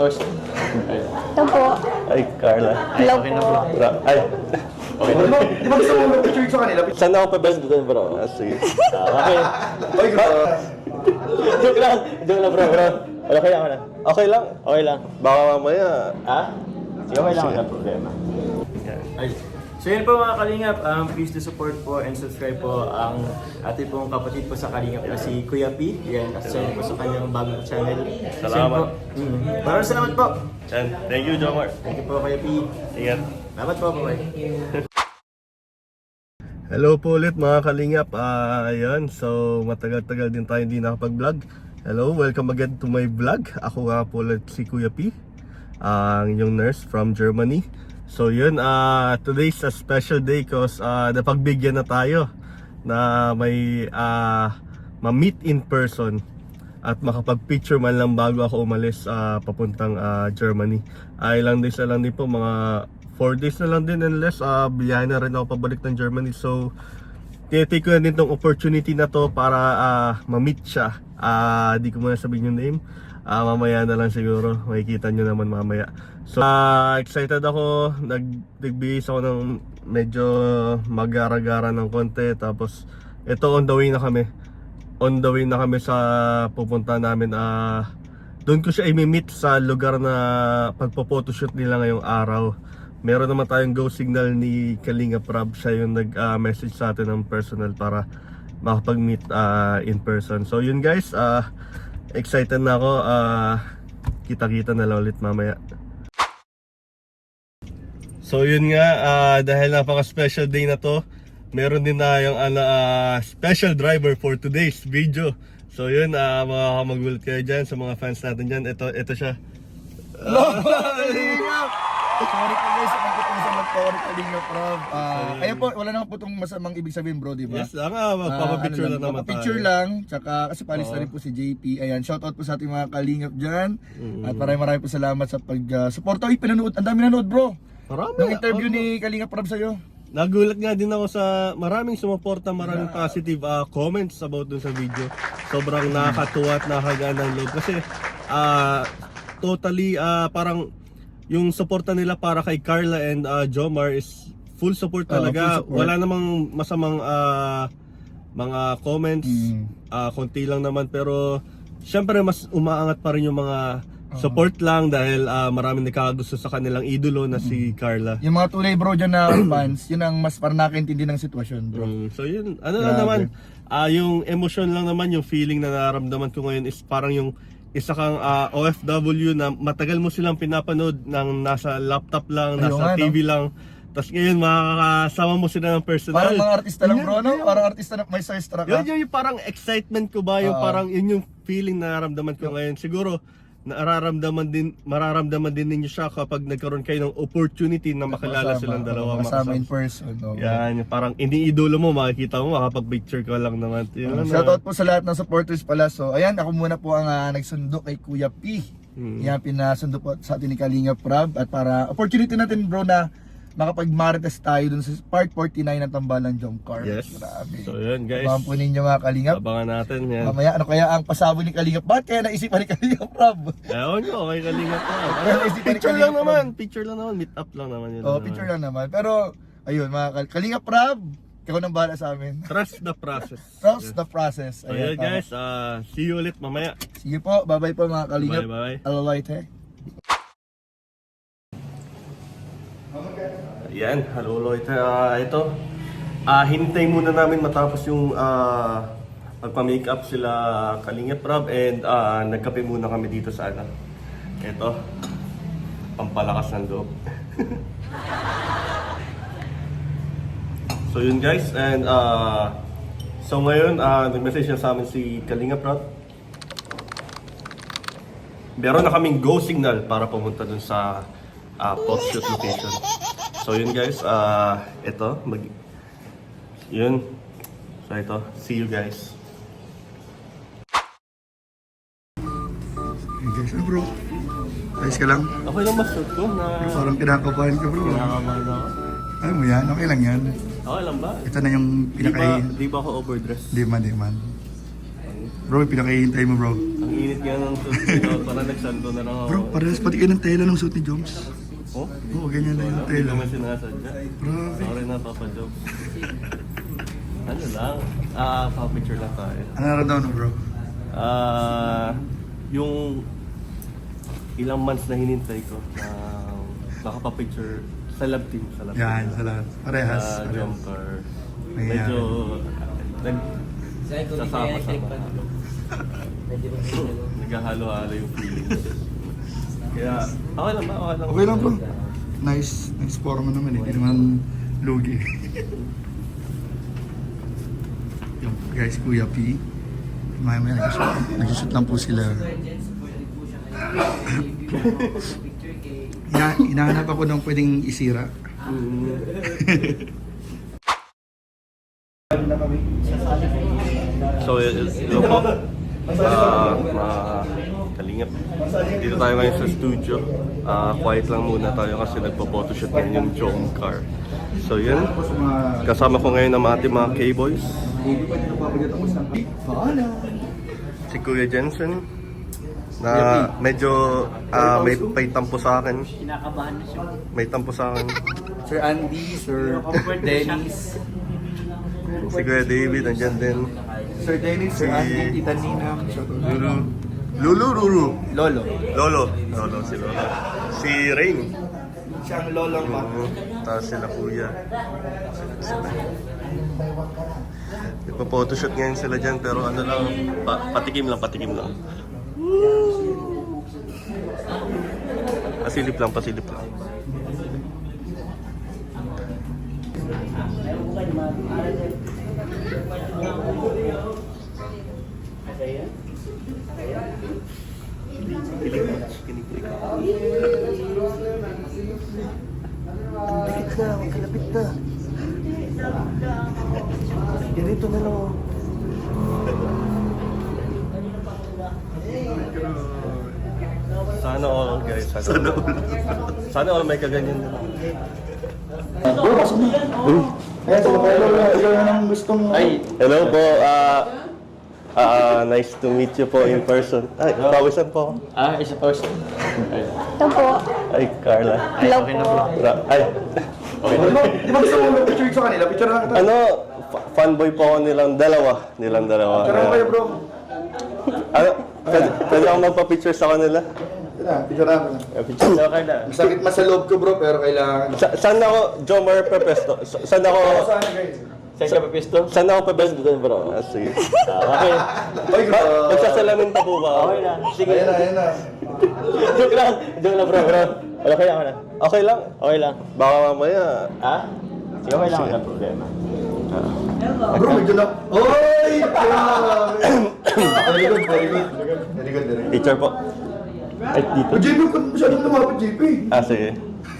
Ay, Ito po. ay, Carla. Hello Okay na po. bro. Ay, okay na. Di ba gusto mo mag-picture sa kanila? Saan ako pa-best doon bro? Sige. Okay. Oy, gusto. Joke lang bro. Okay lang. Okay lang? Okay lang. Baka mamaya. Ha? Sige, okay lang. Wala problema. Ay. So yun po mga Kalingap, please to support po and subscribe po ang ating pong kapatid po sa Kalingap na si Kuya P. Yan, assign po sa kanyang bagong channel. Salamat. Maraming salamat po. And thank you, Jomar. Thank you po Kuya P. Ingat. Salamat po, bye. Hello po ulit mga kalingap. Ayun, so matagal-tagal din tayo hindi nakapag-vlog. Hello, welcome again to my vlog. Ako nga po ulit si Kuya P, ang inyong nurse from Germany. So yun, today's a special day cause napagbigyan na tayo na may ma-meet in person at makapag-picture man lang bago ako umalis papuntang Germany. Ilang days na lang din po, mga 4 days na lang din and less, biyahe na rin ako pabalik ng Germany. So tinitake ko na din tong opportunity na to para ma-meet siya. Di ko muna sabihin yung name, mamaya na lang siguro, makikita nyo naman mamaya. So excited ako, nagbihis ako ng medyo mag-gara-gara ng konti. Tapos ito, on the way na kami sa pupunta namin. Doon ko siya i-meet sa lugar na pagpo-photoshoot nila ngayong araw. Meron naman tayong go signal ni Kalingap Rob. Siya yung nag-message sa atin ng personal para makapag-meet in person. So yun guys, excited na ako. Kita-kita na lang ulit mamaya. So yun nga, dahil napaka-special day na to, meron din na yung special driver for today's video. So yun, makakamagulat kayo dyan sa mga fans natin dyan. Ito siya. Sorry po guys, ang kitang sa mag-sorry Kalingap Rob. Ayan po, wala naman po itong masamang ibig sabihin bro, di ba? Yes, magpapapicture lang naman tayo. Picture lang, tsaka kasi palis na rin po si JP. Ayan, shoutout po sa ating mga Kalingap dyan. At maraming po salamat sa pag-suporta. Ay, pinanood, ang dami nanood bro. Marami. Nung interview ni Kalingap Rob sa'yo. Nagulat nga din ako sa maraming sumuporta, maraming positive comments about dun sa video. Sobrang nakakatuwa at nakakagaan ng loob kasi totally parang yung suporta nila para kay Carla and Jomar is full support talaga. Full support. Wala namang masamang mga comments, konti lang naman, pero syempre mas umaangat pa rin yung mga support lang dahil maraming nakakagusto sa kanilang idolo na si Carla. Yung mga tunay bro dyan na fans, yun ang mas parang nakakaintindi ng sitwasyon bro. So yun, lang naman, yung emotion lang naman, yung feeling na nararamdaman ko ngayon is parang yung isa kang OFW na matagal mo silang pinapanood ng nasa laptop lang, nasa TV lang. Tapos ngayon makakasama mo sila ng personal. Parang mga artista lang bro, no? Parang artista na may starstruck ka. Yun yung parang excitement ko ba, yung parang yun yung feeling na nararamdaman ko ngayon. Siguro mararamdaman din ninyo siya kapag nagkaroon kayo ng opportunity na makilala silang dalawa, makasama in person. Yan, yung parang iniidolo mo, makikita mo, makapag-picture ka lang naman. Shoutout po sa lahat ng supporters pala. So ayan, ako muna po ang nagsundo kay Kuya P. Yan, pinasundo po sa atin ni Kalingap Rob. At para opportunity natin bro na makapag-marites tayo dun sa part 49 ng Tambalan Jomcar. Yes. Grabe. So yun guys, Abangan po ninyo mga Kalingap. abangan natin yan. Mamaya ano kaya ang pasabog ni Kalingap? Bakit kaya naisipan ni Kalingap Rob? Ewan ko, okay Kalingap na. Naisipan ni Picture lang Kalingap naman, picture lang naman, meet up lang naman yun. Picture lang naman. Pero ayun mga Kalingap Rob, ikaw nang bahala sa amin. Trust the process. Trust the process. So yun guys, see you ulit mamaya. Sige po, bye-bye po mga Kalingap. Bye-bye. Alaloite. Yan, hello Lloyd. Ito, hintay muna namin matapos yung magpa-makeup sila Kalingap Rob and nagkape muna kami dito sa ito, pampalakas ng loob. So yun guys, and so ngayon, nag-message na sa amin si Kalingap Rob. Meron na kaming go signal para pumunta dun sa photoshoot location. So yun guys, yun. So ito, see you guys. Hey guys, bro. Ayos ka lang? Okay lang ba shoot ko na Parang kinakabahan ka bro. kinakabahan ako? Alam mo yan, okay lang yan. Okay lang ba? Ito na yung Di pinaka... ba ako overdressed? Di man. Bro, pinakahihintay mo bro. Ang init nga ng suit dito, parang nagsaldo na lang ako. Bro, parehas pati kayo ng tela ng suit ni Joms. Oh? Oo, ganyan lang yung Hindi tela. naman sinasadya. Grabe. Sorry na, Papa Job. Ano lang, pa-picture lang tayo. Ano nararamdaman mo bro? Yung ilang months na hinintay ko na nakapapicture sa lab team. Yan, sa lahat. Parehas. Jumper. Ayan. Medyo nagsasama-sama. Naghahalo-halo yung feelings. Kaya, okay lang ba? Okay lang bro. Nice forma naman eh. Hindi naman lugi. Yung guys, Kuya P. Maya nag-shoot lang po sila. Hinahanap ako ng pwedeng isira. So, ito po. Mga kalingap. Dito tayo ngayon sa studio. Quiet lang muna tayo kasi nagpo-photoshoot ngayon yung Jom Car. So yun, kasama ko ngayon ang ating mga K-Boys. Si Kuya Jensen na medyo may tampo sa akin. Kinakabahan na siya. May tampo sa akin. Sir Andy, Sir Dennis. Si Kuya David, andyan din. Sir Dennis, Sir Andy, Tita Nina. Ruru. Lolo. Lolo, si Lolo. Si Rain. Siya ang lolo pa. Tapos sila Kuya. Nagpa-photoshoot ngayon sila dyan pero ano lang, patikim lang. Pasilip lang. Kalapit na. Ganito na lang. Sana all guys. Sana all may kaganyan na lang. Bro, pasok na. Ayan, sila pa ikaw na ang gustong... Hello po. Nice to meet you po in person. Ay, pawisan po ako. Isa person. Ito po. Ay, Carla. Hello po. Ay, Di ba gusto mo picture sa kanila? Picture na kita. ano, fanboy po ako nilang dalawa. Picture na kayo bro. Ano, pwede ako magpa-picture sa kanila? Picture na ako. Picture daw kayo na. Masakit man sa loob ko bro, pero kailangan. Saan ako, Jomar Pepesto? Saan ako, Saan guys? Saan ka papisto? saan ako Pepesto? Bro, sige. Okay. Oy bro. Magsasalamin pa po ba ako? Okay na. Sige. Ayan na. Joke lang bro. Okay ako na. Okay lang. Okay lang. Baka mamaya, Ha? Sige, okay lang. Walang problema. Bro, medyo lang. Oy! Very good. picture po. Ay, dito. JP, kung masyadong lumapit JP. Sige.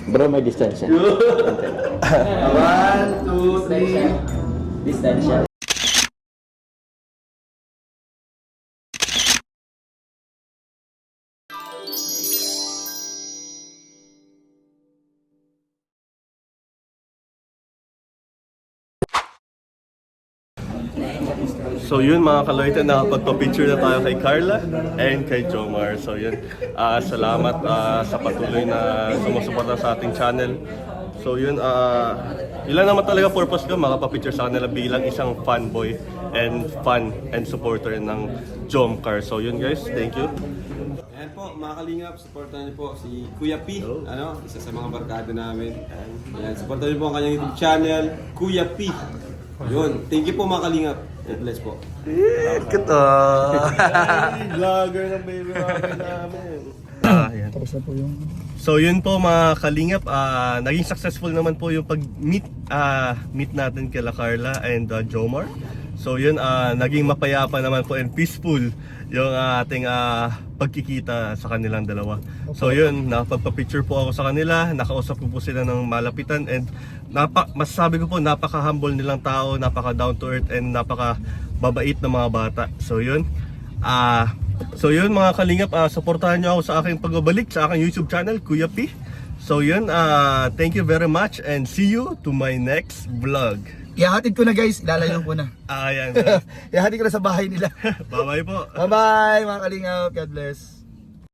Bro, may distance yan. 1, 2, 3. Distance yan. So yun mga kaloyte, nakapagpa-picture na tayo kay Carla and kay Jomar. So yun, salamat sa patuloy na sumusuporta sa ating channel. So yun, ilan naman talaga purpose ko makapapicture sa kanila bilang isang fanboy and fan and supporter ng Jomcar. So yun guys, thank you. Ayan po, mga kalingap, supportan niyo po si Kuya P, isa sa mga barkada namin. Ayan, supportan niyo po ang kanyang YouTube channel, Kuya P. Yun, thank you po mga kalingap. God bless po. Kita! Vlogger ng baby namin. Tapos na po yung... So yun po mga kalingap, naging successful naman po yung pag-meet meet natin kila Carla and Jomar. So yun, naging mapayapa naman po and peaceful yung ating pagkikita sa kanilang dalawa. So yun, nakapagpa-picture po ako sa kanila, nakausap ko po sila ng malapitan and masasabi ko po napaka-humble nilang tao, napaka-down to earth and napaka-babait na mga bata. So yun, mga kalingap, supportahan nyo ako sa aking pagbabalik sa aking YouTube channel, Kuya P. So yun, thank you very much and see you to my next vlog. Ihahatid ko na guys, ilalayo ko na. Ayan. Ihahatid ko na sa bahay nila. Bye-bye po. Bye-bye mga kalingap. God bless.